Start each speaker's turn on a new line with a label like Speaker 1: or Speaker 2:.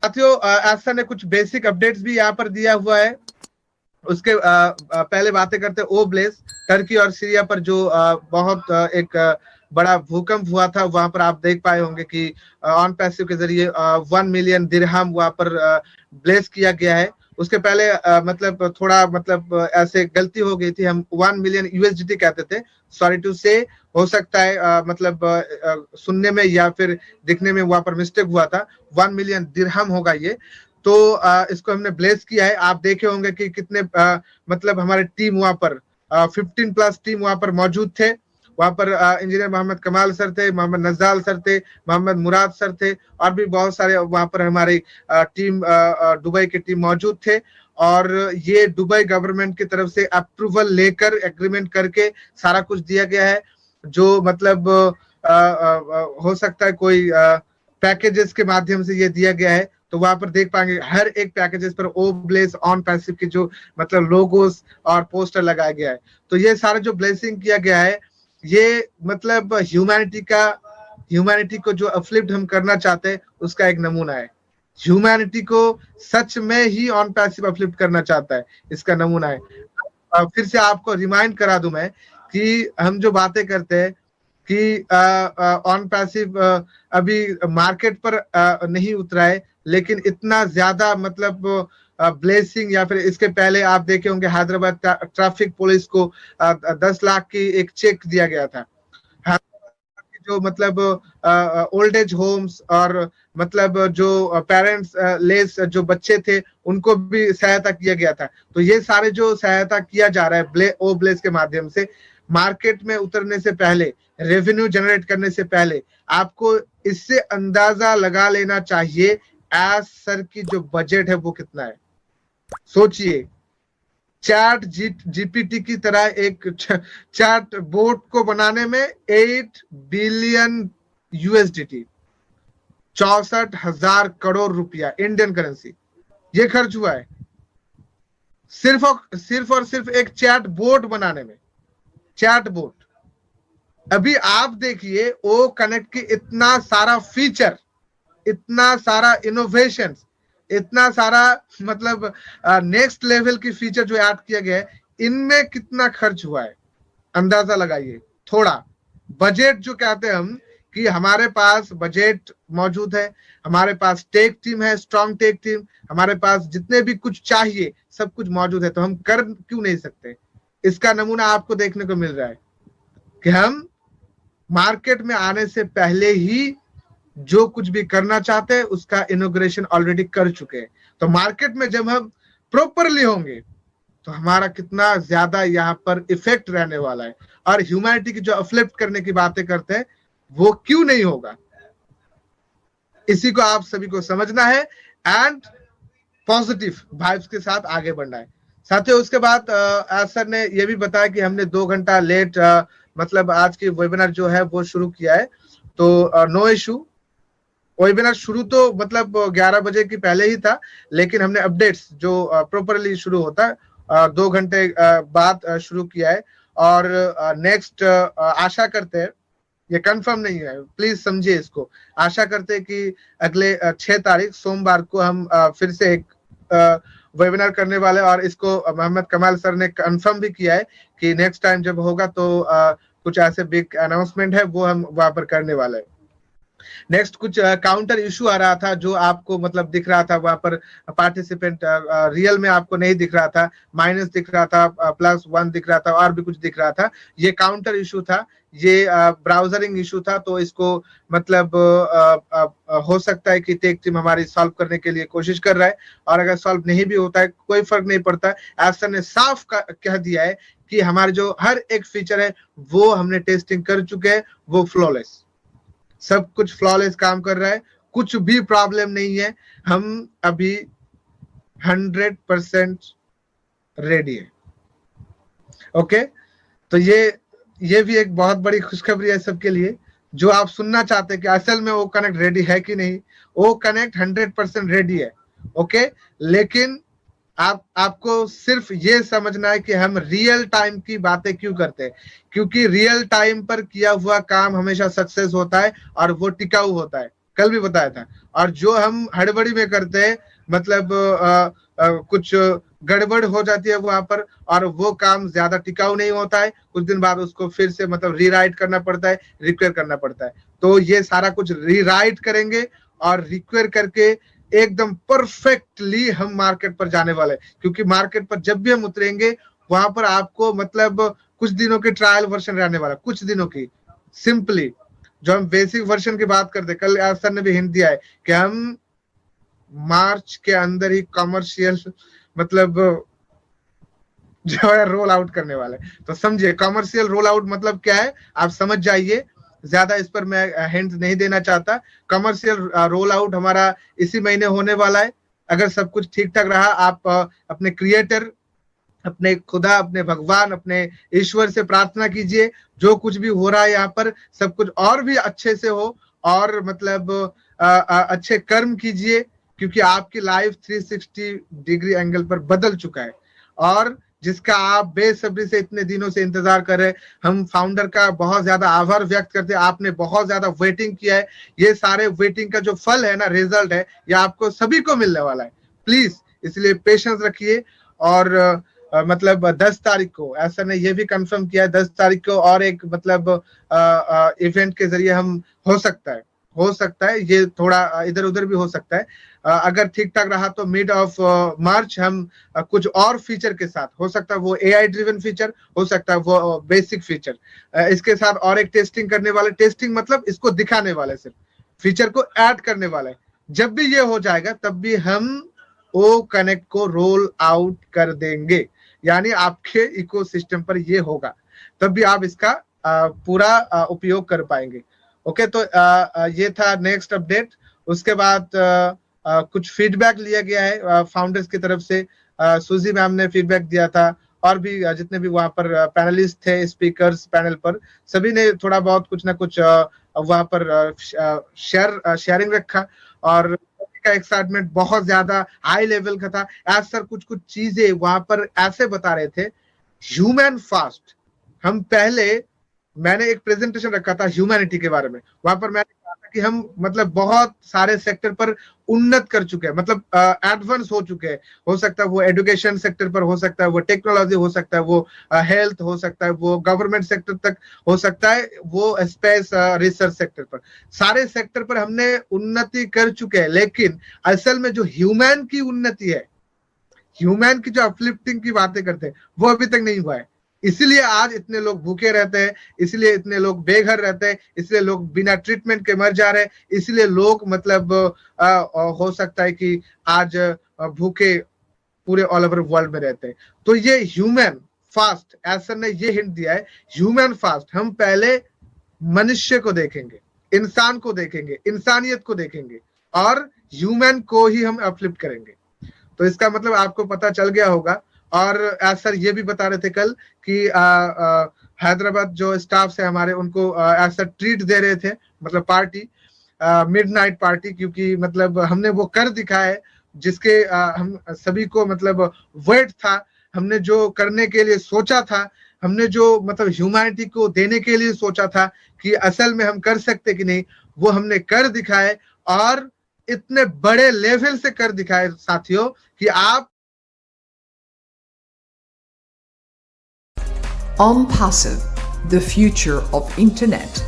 Speaker 1: साथियों एस्टर ने कुछ बेसिक अपडेट्स भी यहाँ पर दिया हुआ है। उसके पहले बातें करते हैं ओब्लेस, टर्की और सीरिया पर जो बहुत एक बड़ा भूकंप हुआ था, वहां पर आप देख पाए होंगे कि ऑन पैसिव के जरिए 1 मिलियन दिरहम वहां पर ब्लेस किया गया है। उसके पहले मतलब थोड़ा मतलब ऐसे गलती हो गई थी, हम 1 मिलियन यूएसडीटी कहते थे, सॉरी टू से, हो सकता है मतलब सुनने में या फिर दिखने में वहां पर मिस्टेक हुआ था, 1 मिलियन दिरहम होगा ये। तो इसको हमने ब्लेस किया है। आप देखे होंगे कि कितने मतलब हमारे टीम वहां पर 15+ टीम वहां पर मौजूद थे। वहां पर इंजीनियर मोहम्मद कमाल सर थे, मोहम्मद नजाल सर थे, मोहम्मद मुराद सर थे, और भी बहुत सारे वहां पर हमारी टीम दुबई की टीम मौजूद थे। और ये दुबई गवर्नमेंट की तरफ से अप्रूवल लेकर एग्रीमेंट करके सारा कुछ दिया गया है, जो मतलब हो सकता है कोई पैकेजेस के माध्यम से ये दिया गया है। तो वहां पर देख पाएंगे हर एक पैकेजेस पर ओब्लेस ऑन पैसिव की जो मतलब लोगोस और पोस्टर लगाया गया है। तो ये सारा जो ब्लेसिंग किया गया है, ये मतलब ह्यूमैनिटी को जो अपलिफ्ट हम करना चाहते हैं उसका एक नमूना है। ह्यूमैनिटी को सच में ही ऑन पैसिव अपलिफ्ट करना चाहता है, इसका नमूना है। फिर से आपको रिमाइंड करा दूं मैं कि हम जो बातें करते हैं कि ऑन पैसिव अभी मार्केट पर नहीं उतरा है, लेकिन इतना ज्यादा मतलब ब्लेसिंग, या फिर इसके पहले आप देखे होंगे हैदराबाद ट्रैफिक पुलिस को 10 लाख की एक चेक दिया गया था। जो मतलब ओल्ड एज होम्स और मतलब जो पेरेंट्स लेस जो बच्चे थे उनको भी सहायता किया गया था। तो ये सारे जो सहायता किया जा रहा है ओब्लेस के माध्यम से, मार्केट में उतरने से पहले, रेवेन्यू जनरेट करने से पहले, आपको इससे अंदाजा लगा लेना चाहिए एज सर की जो बजट है वो कितना है। सोचिए, चैट जीपीटी की तरह एक चैट बोट को बनाने में 8 बिलियन यूएसडीटी, 64,000 करोड़ रुपया इंडियन करेंसी, ये खर्च हुआ है सिर्फ और सिर्फ एक चैट बोट बनाने में। चैट बोट, अभी आप देखिए ओ कनेक्ट की इतना सारा फीचर, इतना सारा इनोवेशन, इतना सारा मतलब नेक्स्ट लेवल की फीचर जो ऐड किया गया है, इनमें कितना खर्च हुआ है अंदाजा लगाइए थोड़ा। बजट जो कहते हैं हम कि हमारे पास बजट मौजूद है, हमारे पास टेक टीम है, स्ट्रॉन्ग टेक टीम, हमारे पास जितने भी कुछ चाहिए सब कुछ मौजूद है, तो हम कर क्यों नहीं सकते? इसका नमूना आपको देखने को मिल रहा है कि हम मार्केट में आने से पहले ही जो कुछ भी करना चाहते हैं उसका इनॉग्रेशन ऑलरेडी कर चुके हैं। तो मार्केट में जब हम प्रॉपरली होंगे तो हमारा कितना ज्यादा यहाँ पर इफेक्ट रहने वाला है, और ह्यूमैनिटी की जो अपलिफ्ट करने की बातें करते हैं वो क्यों नहीं होगा, इसी को आप सभी को समझना है एंड पॉजिटिव वाइब्स के साथ आगे बढ़ना है। साथियों, उसके बाद सर ने यह भी बताया कि हमने 2 घंटा लेट मतलब आज की वेबिनार जो है वो शुरू किया है। तो नो इशू, वेबिनार शुरू तो मतलब 11 बजे की पहले ही था, लेकिन हमने अपडेट्स जो प्रॉपरली शुरू होता है 2 घंटे बाद शुरू किया है। और नेक्स्ट आशा करते हैं, ये कंफर्म नहीं है, प्लीज समझिए इसको, आशा करते हैं कि अगले 6 तारीख सोमवार को हम फिर से एक वेबिनार करने वाले, और इसको मोहम्मद कमाल सर ने कंफर्म भी किया है कि नेक्स्ट टाइम जब होगा तो कुछ ऐसे बिग अनाउंसमेंट है वो हम वहां पर करने वाले हैं। नेक्स्ट कुछ काउंटर इशू आ रहा था जो आपको मतलब दिख रहा था, वहां पर पार्टिसिपेंट रियल में आपको नहीं दिख रहा था, माइनस दिख रहा था, +1 दिख रहा था, और भी कुछ दिख रहा था। ये काउंटर इशू था, ये ब्राउजरिंग इशू था। तो इसको मतलब हो सकता है कि टेक टीम हमारी सॉल्व करने के लिए कोशिश कर रहा है, और अगर सॉल्व नहीं भी होता है कोई फर्क नहीं पड़ता। एस्टर ने साफ कह दिया है कि हमारे जो हर एक फीचर है वो हमने टेस्टिंग कर चुके हैं, वो फ्लॉलेस, सब कुछ फ्लॉलेस काम कर रहा है, कुछ भी प्रॉब्लम नहीं है। हम अभी 100% रेडी है। ओके, तो ये भी एक बहुत बड़ी खुशखबरी है सबके लिए जो आप सुनना चाहते हैं कि असल में वो कनेक्ट रेडी है कि नहीं। वो कनेक्ट 100% रेडी है। ओके, लेकिन आपको सिर्फ ये समझना है कि हम रियल टाइम की बातें क्यों करते हैं, क्योंकि रियल टाइम पर किया हुआ काम हमेशा सक्सेस होता है और वो टिकाऊ होता है। कल भी बताया था। और जो हम हड़बड़ी में करते हैं, मतलब कुछ गड़बड़ हो जाती है वहां पर, और वो काम ज्यादा टिकाऊ नहीं होता है, कुछ दिन बाद उसको फिर से मतलब रीराइट करना पड़ता है, रिक्वेयर करना पड़ता है। तो ये सारा कुछ रीराइट करेंगे और रिक्वेयर करके एकदम परफेक्टली हम मार्केट पर जाने वाले, क्योंकि मार्केट पर जब भी हम उतरेंगे वहां पर आपको मतलब कुछ दिनों की ट्रायल वर्जन रहने वाला, कुछ दिनों की। सिंपली जो हम बेसिक वर्जन की बात करते, कल सर ने भी हिंट दिया है कि हम मार्च के अंदर ही कमर्शियल मतलब जो है रोल आउट करने वाले। तो समझिए कमर्शियल रोल आउट मतलब क्या है, आप समझ जाइए, ज्यादा इस पर मैं हिंट नहीं देना चाहता। कमर्शियल रोल आउट हमारा इसी महीने होने वाला है। अगर सब कुछ ठीक ठाक रहा, आप अपने क्रिएटर, अपने खुदा, अपने भगवान, अपने ईश्वर से प्रार्थना कीजिए, जो कुछ भी हो रहा है यहाँ पर सब कुछ और भी अच्छे से हो, और मतलब अच्छे कर्म कीजिए, क्योंकि आपकी लाइफ 360 डिग्री एंगल पर बदल चुका है, और जिसका आप बेसब्री से इतने दिनों से इंतजार कर रहे हैं। हम फाउंडर का बहुत ज्यादा आभार व्यक्त करते हैं, आपने बहुत ज्यादा वेटिंग किया है। ये सारे वेटिंग का जो फल है ना, रिजल्ट है, ये आपको सभी को मिलने वाला है। प्लीज इसलिए पेशेंस रखिए। और मतलब 10 तारीख को ऐसा ने ये भी कंफर्म किया है, 10 तारीख को और एक मतलब इवेंट के जरिए हम हो सकता है ये थोड़ा इधर उधर भी हो सकता है। अगर ठीक ठाक रहा तो मिड ऑफ मार्च हम कुछ और फीचर के साथ, हो सकता है वो एआई ड्रिवन फीचर, हो सकता है वो बेसिक फीचर, इसके साथ और एक टेस्टिंग करने वाले। टेस्टिंग मतलब इसको दिखाने वाले, सिर्फ फीचर को ऐड करने वाले। जब भी ये हो जाएगा तब भी हम ओ कनेक्ट को रोल आउट कर देंगे, यानी आपके इकोसिस्टम पर ये होगा, तब भी आप इसका पूरा उपयोग कर पाएंगे। ओके, तो ये था नेक्स्ट अपडेट। उसके बाद कुछ फीडबैक लिया गया है फाउंडर्स की तरफ से। सुजी मैम ने फीडबैक दिया था, और भी जितने भी वहां पर पैनलिस्ट थे, स्पीकर्स पैनल पर, सभी ने थोड़ा बहुत कुछ ना कुछ वहां पर शेयरिंग रखा, और का एक्साइटमेंट बहुत ज्यादा हाई लेवल का था। एज सर कुछ कुछ चीजें वहां पर ऐसे बता रहे थे, ह्यूमन फास्ट। हम पहले, मैंने एक प्रेजेंटेशन रखा था ह्यूमैनिटी के बारे में, वहां पर मैंने कहा था कि हम मतलब बहुत सारे सेक्टर पर उन्नत कर चुके हैं, मतलब एडवांस हो चुके हैं। हो सकता है वो एजुकेशन सेक्टर पर, हो सकता है वो टेक्नोलॉजी, हो सकता है वो हेल्थ, हो सकता है वो गवर्नमेंट सेक्टर तक, हो सकता है वो स्पेस रिसर्च सेक्टर पर। सारे सेक्टर पर हमने उन्नति कर चुके हैं, लेकिन असल में जो ह्यूमन की उन्नति है, ह्यूमन की जो अपलिफ्टिंग की बातें करते हैं, वो अभी तक नहीं हुआ है। इसीलिए आज इतने लोग भूखे रहते हैं, इसलिए इतने लोग बेघर रहते हैं, इसलिए लोग बिना ट्रीटमेंट के मर जा रहे हैं, इसलिए लोग मतलब हो सकता है कि आज भूखे पूरे ऑल ओवर वर्ल्ड में रहते हैं। तो ये ह्यूमन फास्ट, एसर ने ये हिंट दिया है, ह्यूमन फास्ट। हम पहले मनुष्य को देखेंगे, इंसान को देखेंगे, इंसानियत को देखेंगे, और ह्यूमन को ही हम अपलिफ्ट करेंगे। तो इसका मतलब आपको पता चल गया होगा। और सर ये भी बता रहे थे कल कि हैदराबाद जो स्टाफ है हमारे, उनको ऐसा ट्रीट दे रहे थे, मतलब पार्टी, मिडनाइट पार्टी, क्योंकि मतलब हमने वो कर दिखाया है जिसके हम सभी को मतलब वेट था। हमने जो करने के लिए सोचा था, हमने जो मतलब ह्यूमैनिटी को देने के लिए सोचा था कि असल में हम कर सकते कि नहीं, वो हमने कर दिखाए, और इतने बड़े लेवल से कर दिखाए साथियों कि आप
Speaker 2: OnPassive, the future of internet.